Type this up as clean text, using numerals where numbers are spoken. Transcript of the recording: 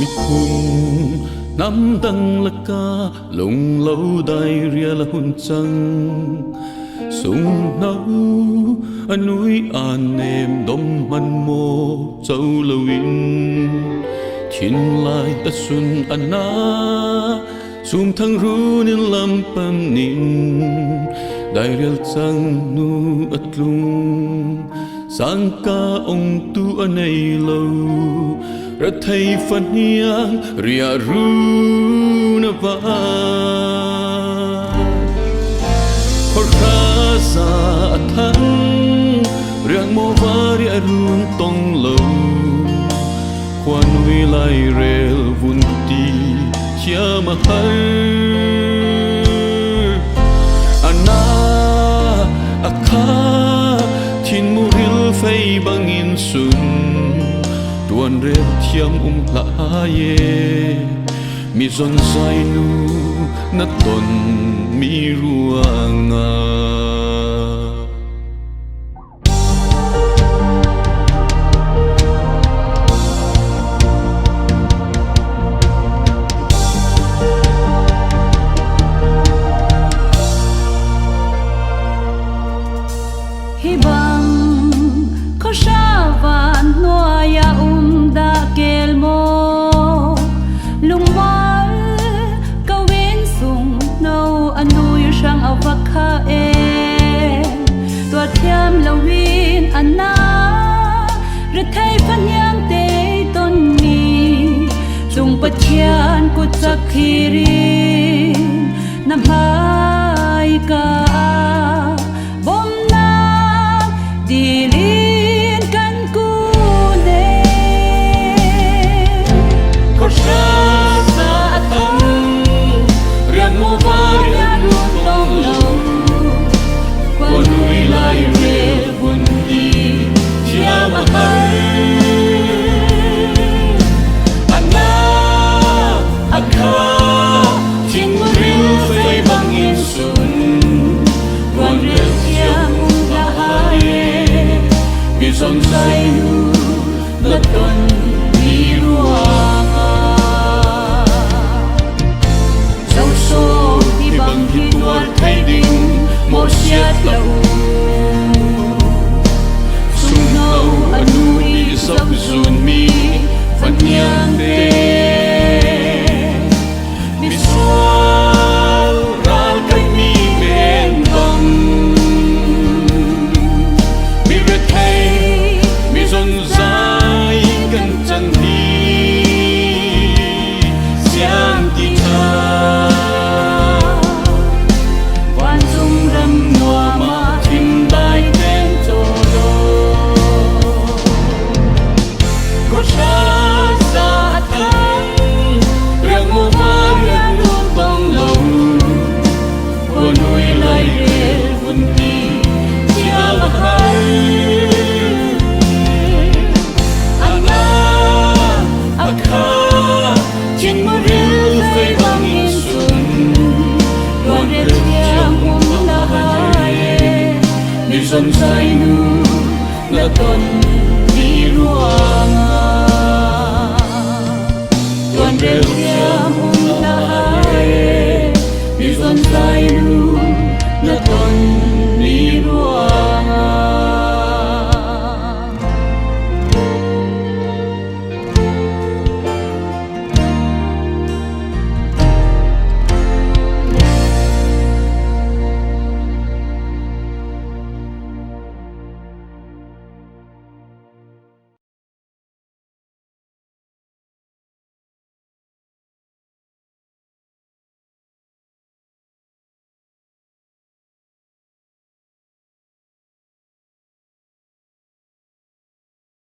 mi khung nam dang laka lung lâu dai ria la hun chang sung nau anui an em dom man mo châu lawin thiên lai ta sun anna sum thang ru nin lam pam nin dai riel chang nu atlung sang ka ong tu anei lo ra thầy phân hiang ria ru na ba khor kha sa thang riang mo va ria run tong lo quan wi lai rel vun ti chia ma har ana akha thin mu ril fei bangin sun tuan rel thiam la ye mi zon sai nu na ton mi ruanga hi bang ko sha van noya da kel mo lung mal ka wen sung no anui sang avakha e tua thiam lawin anna re thai phan yang te ton mi chung pathian ku chakhiri nam hai ka dilin kan ku ne ko sha sa thang riang mo va riang tong lo quan wi lai re bun di chia ma hai anna akha chin mu riu fei bang in sun quan riu thiam la hai son say nu na ton ni ruanga sau so hi bang hi nuar thai ding mo siat lau sung nau anui sab zun mi van yang de mi sual ral kai mi men bang son sai nu na ton ni ruanga tuan rel thiam la hai mi son sai nu na ton ni ruanga